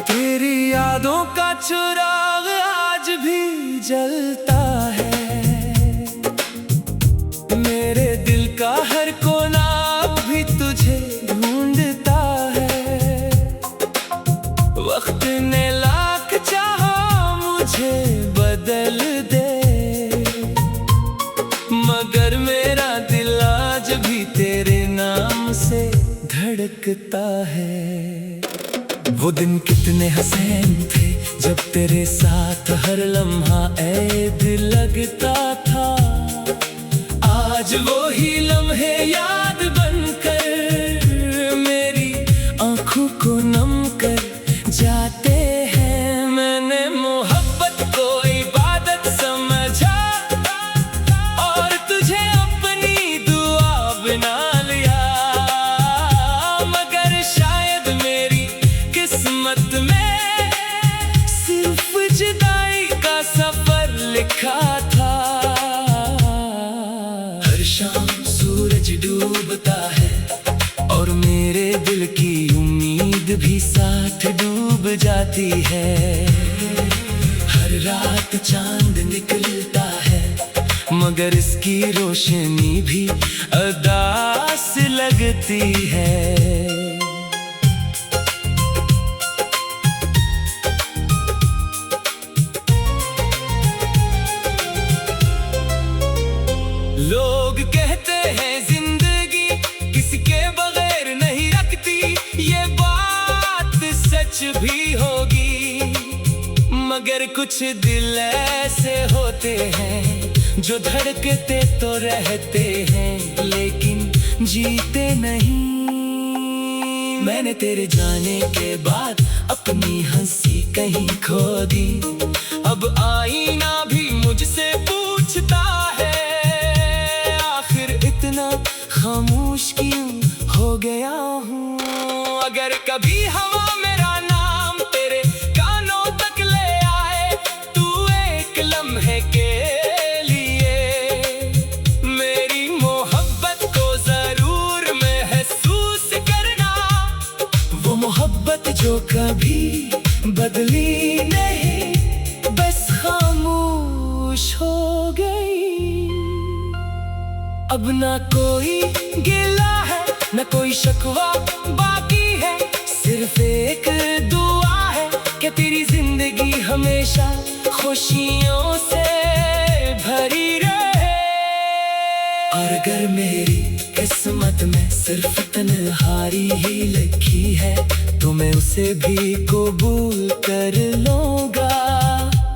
तेरी यादों का चिराग आज भी जलता है। मेरे दिल का हर कोना भी तुझे ढूंढता है। वक्त ने लाख चाहा मुझे बदल दे, मगर मेरा दिल आज भी तेरे नाम से धड़कता है। वो दिन कितने हसीन थे जब तेरे साथ हर लम्हा ऐद लगता था। आज वो ही लम्हे याद बनकर मेरी आंखों को नम कर जाते हैं। मैंने मोहब्बत को इबादत समझा और तुझे अपनी दुआ बना लिया, मगर शायद मेरी किस्मत में सिर्फ जुदाई का सफर लिखा था। हर शाम सूरज डूबता है और मेरे दिल की उम्मीद भी साथ डूब जाती है। हर रात चांद निकलता है मगर इसकी रोशनी भी उदास लगती है। लोग कहते हैं जिंदगी किसी के बगैर नहीं रखती, ये बात सच भी होगी, मगर कुछ दिल ऐसे होते हैं जो धड़कते तो रहते हैं लेकिन जीते नहीं। मैंने तेरे जाने के बाद अपनी हंसी कहीं खो दी, अब आईना भी मुझसे पूछता है इतना खामोश क्यों हो गया हूँ। अगर कभी हवा मेरा नाम तेरे कानों तक ले आए, तू एक लम्हे के लिए मेरी मोहब्बत को जरूर महसूस करना। वो मोहब्बत जो कभी बदली नहीं, बस खामोश हो गई। अब ना कोई गिला है ना कोई शिकवा बाकी है, सिर्फ एक दुआ है कि तेरी जिंदगी हमेशा खुशियों से भरी रहे। और अगर मेरी किस्मत में सिर्फ तन्हाई ही लिखी है तो मैं उसे भी कबूल कर लूंगा,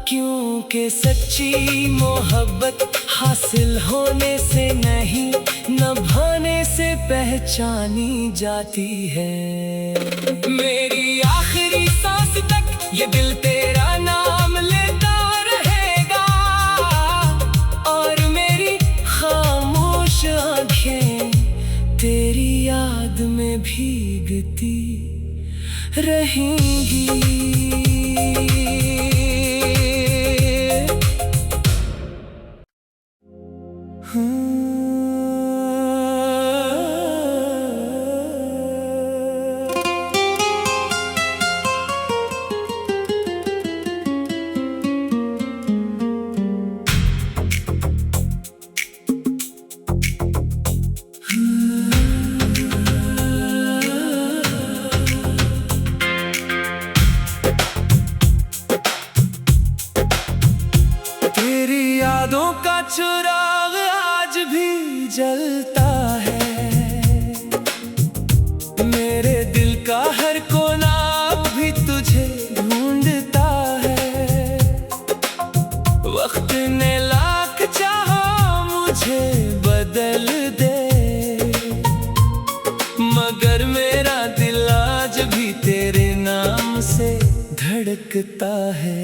क्योंकि सच्ची मोहब्बत हासिल होने से नहीं निभाने से पहचानी जाती है। मेरी आखिरी सांस तक ये दिल तेरा नाम लेता रहेगा और मेरी खामोश आंखें तेरी याद में भीगती रहेंगी। यादों का चिराग आज भी जलता है। मेरे दिल का हर कोना भी तुझे ढूंढता है। वक्त ने लाख चाहा मुझे बदल दे, मगर मेरा दिल आज भी तेरे नाम से धड़कता है।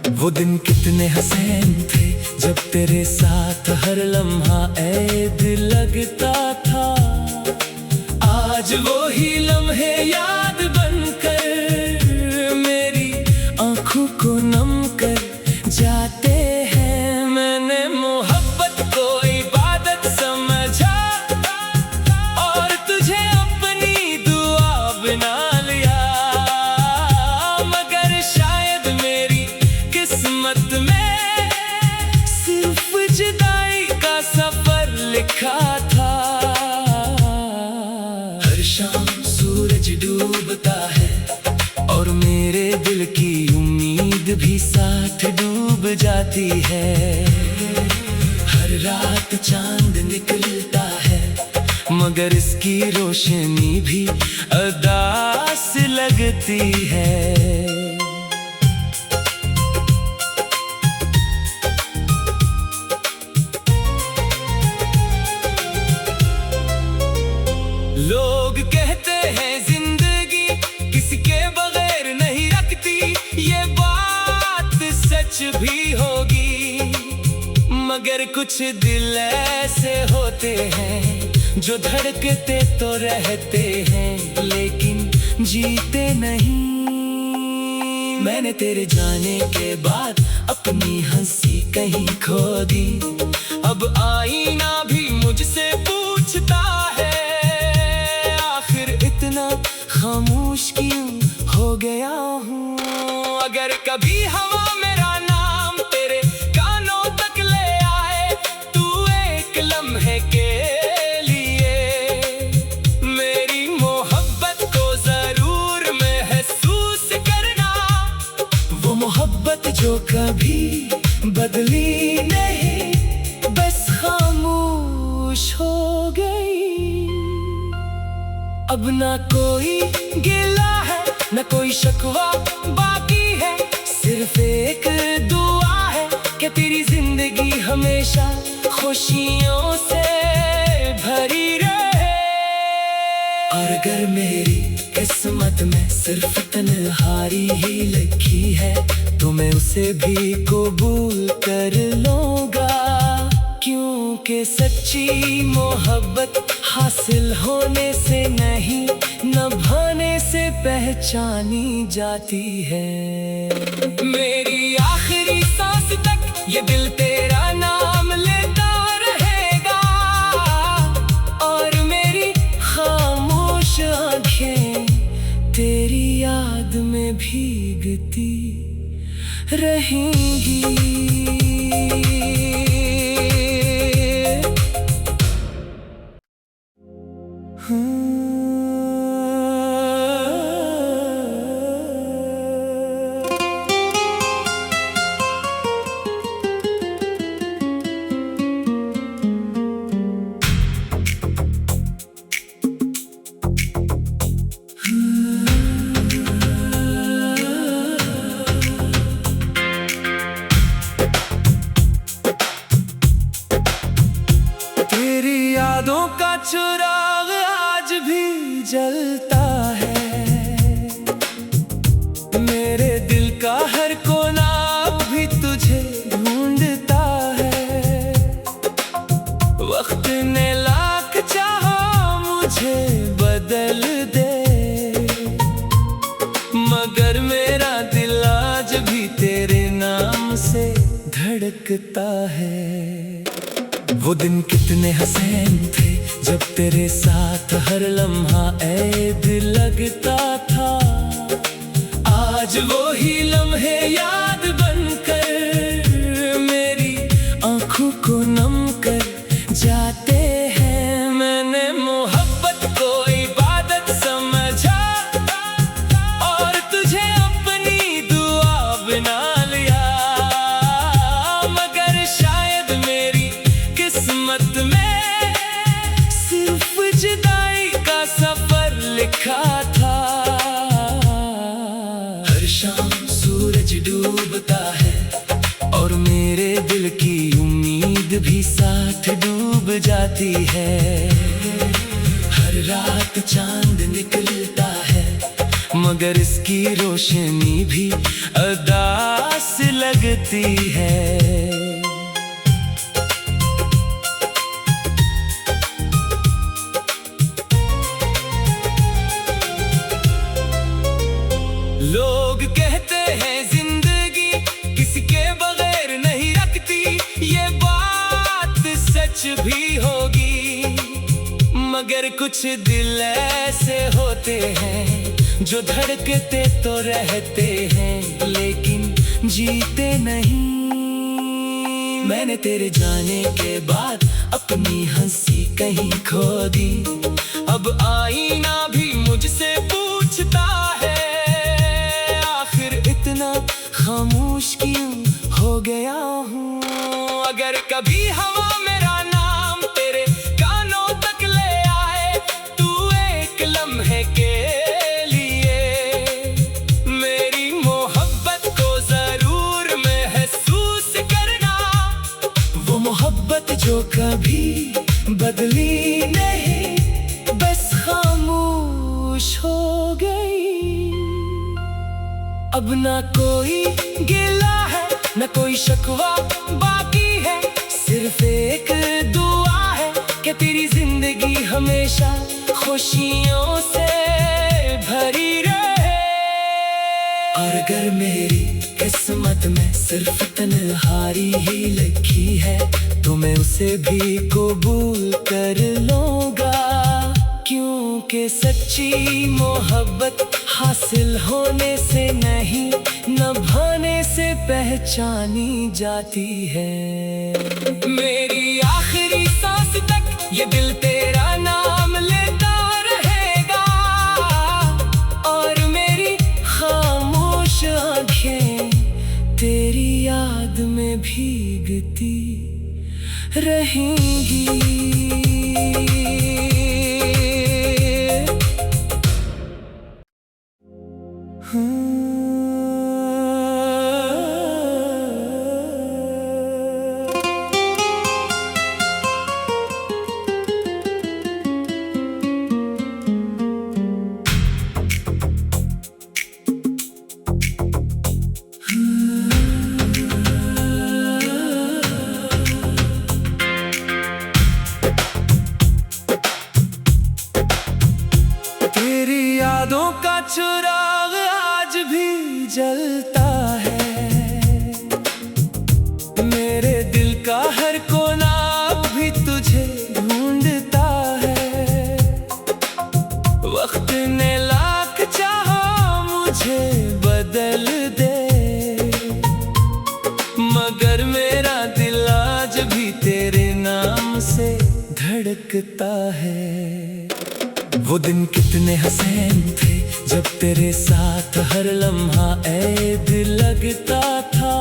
वो दिन कितने हसीन थे जब तेरे साथ हर लम्हा ऐद लगता था। आज वो ही लम्हे याद बनकर मेरी आंखों को नम कर जाते हैं। मैंने मोहब्बत को इबादत समझा और तुझे अपनी दुआ बना लिया, मगर शायद मेरी किस्मत में सिर्फ जुदाई का सफर लिखा था। हर शाम सूरज डूबता है और मेरे दिल की उम्मीद भी साथ डूब जाती है। हर रात चांद निकलता है मगर इसकी रोशनी भी उदास लगती है। लोग कहते हैं जिंदगी किसी के बगैर नहीं रखती, ये बात सच भी होगी, मगर कुछ दिल ऐसे होते हैं जो धड़कते तो रहते हैं लेकिन जीते नहीं। मैंने तेरे जाने के बाद अपनी हंसी कहीं खो दी, अब आईना भी मुझसे पूछता है इतना खामोश क्यों हो गया हूँ। अगर कभी हवा मेरा नाम तेरे कानों तक ले आए, तू एक लम्हे के लिए मेरी मोहब्बत को जरूर महसूस करना। वो मोहब्बत जो कभी बदली नहीं, बस खामोश हो गई। अब ना कोई गिला है ना कोई शिकवा बाकी है, सिर्फ एक दुआ है कि तेरी जिंदगी हमेशा खुशियों से भरी रहे। और अगर मेरी किस्मत में सिर्फ तन्हाई ही लिखी है तो मैं उसे भी कबूल कर लूंगा, क्योंकि सच्ची मोहब्बत हासिल होने से नहीं निभाने से पहचानी जाती है। मेरी आखिरी सांस तक ये दिल तेरा नाम लेता रहेगा और मेरी खामोश आंखें तेरी याद में भीगती रहेंगी। तेरी यादों का चिराग आज भी जलता है, मेरे दिल का हर कोना भी तुझे ढूंढता है। वक्त ने लाख चाहा मुझे बदल दे, मगर मेरा दिल आज भी तेरे नाम से धड़कता है। वो दिन कितने हसीन थे जब तेरे साथ हर लम्हा ऐद लगता था। आज वो ही लम्हे याद बनकर मेरी आंखों को नम कर जाते हैं। मैंने मोहब्बत को इबादत समझा और तुझे अपनी दुआ बना लिया, मगर शायद मेरी किस्मत में सिर्फ जुदाई का सफर लिखा था। हर शाम सूरज डूबता है और मेरे दिल की उम्मीद भी साथ डूब जाती है। हर रात चांद निकलता है मगर इसकी रोशनी भी उदास लग रहती है। लोग कहते हैं जिंदगी किसी के बगैर नहीं रखती, ये बात सच भी होगी, मगर कुछ दिल ऐसे होते हैं जो धड़कते तो रहते हैं लेकिन जीते नहीं। मैंने तेरे जाने के बाद अपनी हंसी कहीं खो दी, अब आईना भी मुझसे पूछता है आखिर इतना खामोश क्यों हो गया हूँ। अगर कभी हवा मेरा नाम तेरे कानों तक ले आए, तू एक लम्हे के लिए मेरी मोहब्बत को जरूर महसूस करना, वो मोहब्बत जो कभी बदली नहीं, बस खामोश हो गई। अब ना कोई गिला है ना कोई शिकवा बाकी है, सिर्फ एक दुआ है कि तेरी जिंदगी हमेशा खुशियों से भरी रहे। और अगर मेरी किस्मत में सिर्फ तन्हाई ही लिखी है तो मैं उसे भी कबूल कर लूंगा, क्योंकि सच्ची मोहब्बत हासिल होने से नहीं निभाने से पहचानी जाती है। मेरी आखिरी सांस तक ये दिल तेरा नाम लेता रहेगा, और मेरी खामोश आंखें तेरी याद में भीगती रहेंगी। तेरी यादों का चिराग आज भी जलता है, मेरे दिल का हर कोना भी तुझे ढूंढता है। वक्त ने लाख चाहा मुझे बदल दे, मगर मेरा दिल आज भी तेरे नाम से धड़कता है। वो दिन कितने हसीन थे जब तेरे साथ हर लम्हा ऐद लगता था,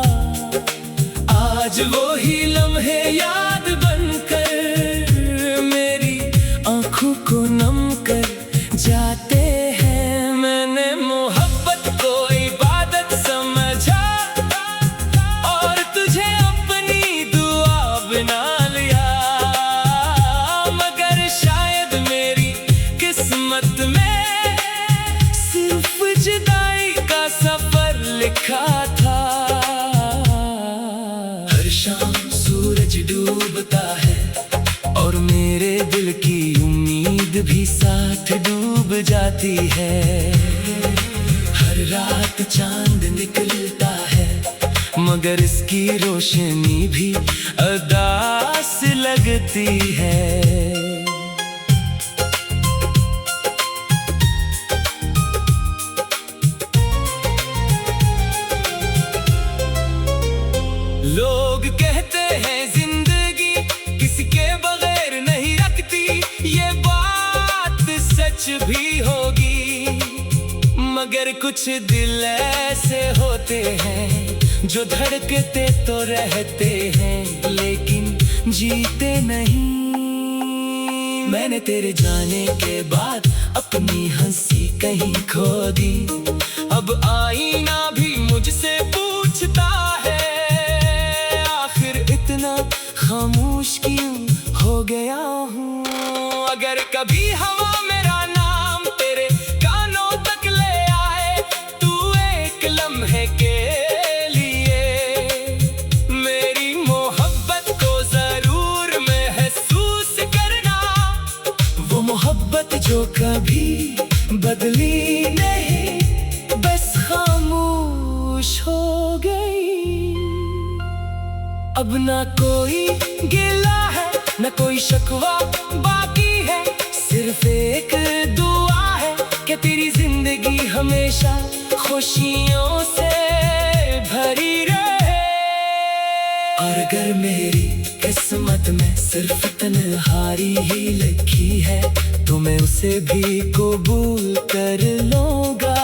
आज वो ही लम्हे याद बनकर मेरी आंखों को नम कर जाते हैं। मैंने मोहब्बत को इबादत समझा और तुझे अपनी दुआ बना लिया, मगर शायद मेरी किस्मत में सिर्फ जुदाई का सफर लिखा था। हर शाम सूरज डूबता है और मेरे दिल की उम्मीद भी साथ डूब जाती है। हर रात चांद निकलता है मगर इसकी रोशनी भी अदास लगती है। लोग कहते हैं जिंदगी किसी के बगैर नहीं रखती, ये बात सच भी होगी, मगर कुछ दिल ऐसे होते हैं जो धड़कते तो रहते हैं लेकिन जीते नहीं। मैंने तेरे जाने के बाद अपनी हंसी कहीं खो दी, अब आईना भी मुझसे पूछता है इतना खामोश क्यों हो गया हूँ। अगर कभी हवा मेरा नाम तेरे कानों तक ले आए, तू एक लम्हे के लिए खामोश हो गई। अब ना कोई गिला है, ना कोई शिकवा बाकी है, सिर्फ एक दुआ है कि तेरी जिंदगी हमेशा खुशियों से भरी रहे। और अगर मेरी किस्मत में सिर्फ तन्हाई ही लिखी है, तो मैं उसे भी कबूल कर लूंगा,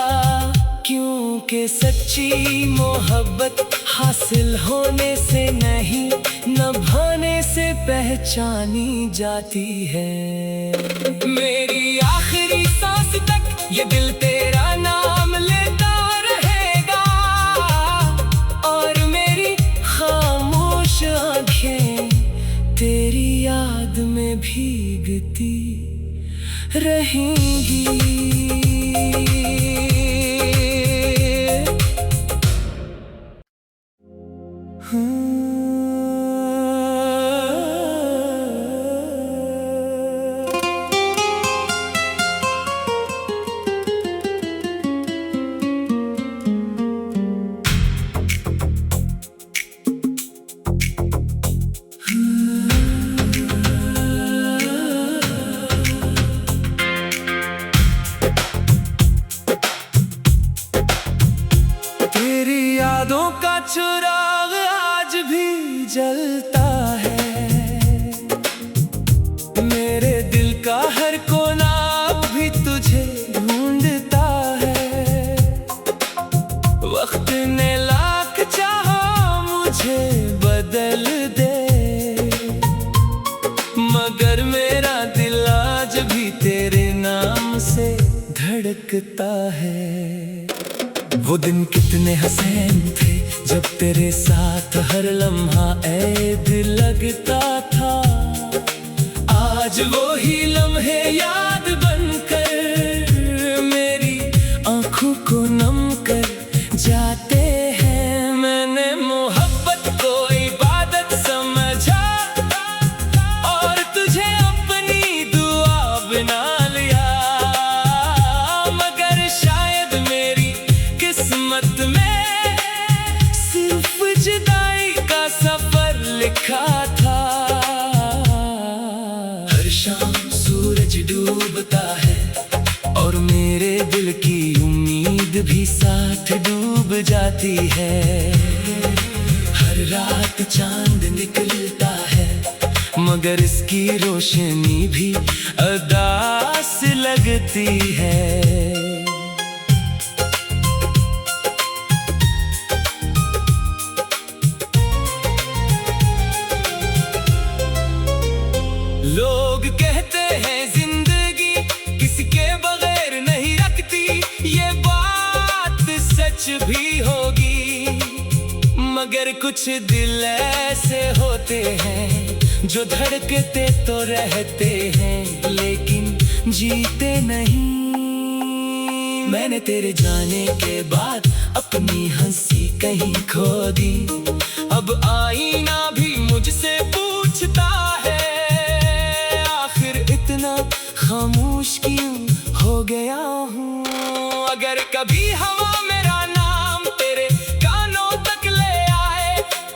क्योंकि सच्ची मोहब्बत हासिल होने से नहीं, निभाने से पहचानी जाती है। मेरी आखिरी सांस तक ये दिल तेरा नाम लेता रहेगा, और मेरी खामोश आंखें तेरी याद में भीगती रहेंगी। यादों का चिराग आज भी जलता है, मेरे दिल का हर कोना भी तुझे ढूंढता है। वक्त ने लाख चाहा मुझे बदल दे, मगर मेरा दिल आज भी तेरे नाम से धड़कता है। वो दिन कितने हसीन थे जब तेरे साथ हर लम्हा ऐद लगता था, आज वो ही लम्हे याद बनकर मेरी आंखों को नम कर जाते हैं। मैंने मोहब्बत को इबादत समझा और तुझे अपनी दुआ बना लिया, मगर शायद मेरी किस्मत में सिर्फ जुदाई का सफर लिखा था। हर शाम सूरज डूबता है और मेरे दिल की उम्मीद भी साथ डूब जाती है। हर रात चांद निकलता है, मगर इसकी रोशनी भी उदास लगती है। लोग कहते हैं जिंदगी किसी के बगैर नहीं रखती, ये बात सच भी होगी, मगर कुछ दिल ऐसे होते हैं जो धड़कते तो रहते हैं लेकिन जीते नहीं। मैंने तेरे जाने के बाद अपनी हंसी कहीं खो दी, अब आईना भी मुझसे पूछता है, खामोश क्यों हो गया हूँ। अगर कभी हवा मेरा नाम तेरे कानों तक ले आए,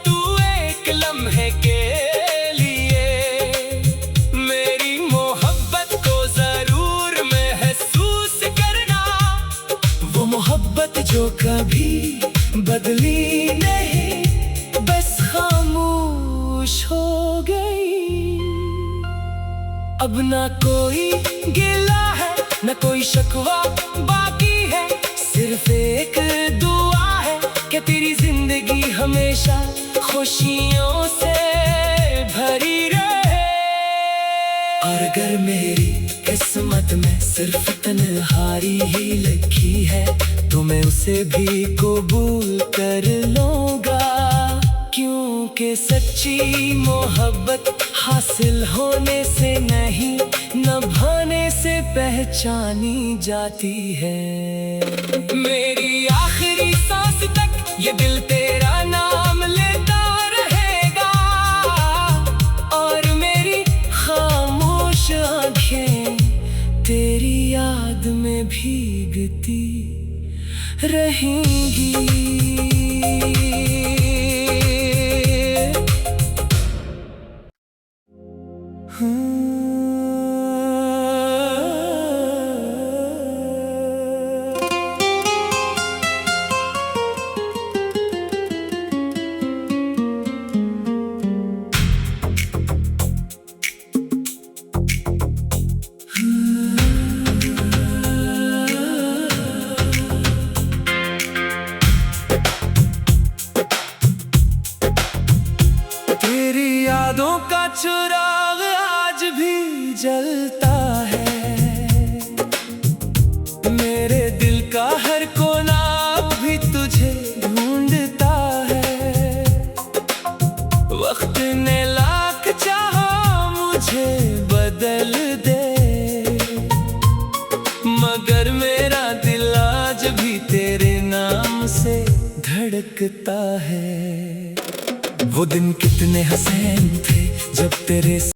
तू एक लम्हे के लिए मेरी मोहब्बत को जरूर महसूस करना, वो मोहब्बत जो कभी बदली नहीं, बस खामोश हो गई। अब ना कोई गिला है, ना कोई शिकवा बाकी है, सिर्फ एक दुआ है कि तेरी जिंदगी हमेशा खुशियों से भरी रहे। और अगर मेरी किस्मत में सिर्फ तन्हाई ही लिखी है, तो मैं उसे भी कबूल कर लूंगा, क्योंकि सच्ची मोहब्बत हासिल होने से नहीं, निभाने से पहचानी जाती है। मेरी आखिरी सांस तक ये दिल तेरा नाम लेता रहेगा, और मेरी खामोश आंखें तेरी याद में भीगती रहेंगी। चिराग आज भी जलता है। मेरे दिल का हर कोना भी तुझे ढूंढता है। वक्त ने लाख चाहा मुझे बदल दे, मगर मेरा दिल आज भी तेरे नाम से धड़कता है। वो दिन कितने हसीन थे जब तेरे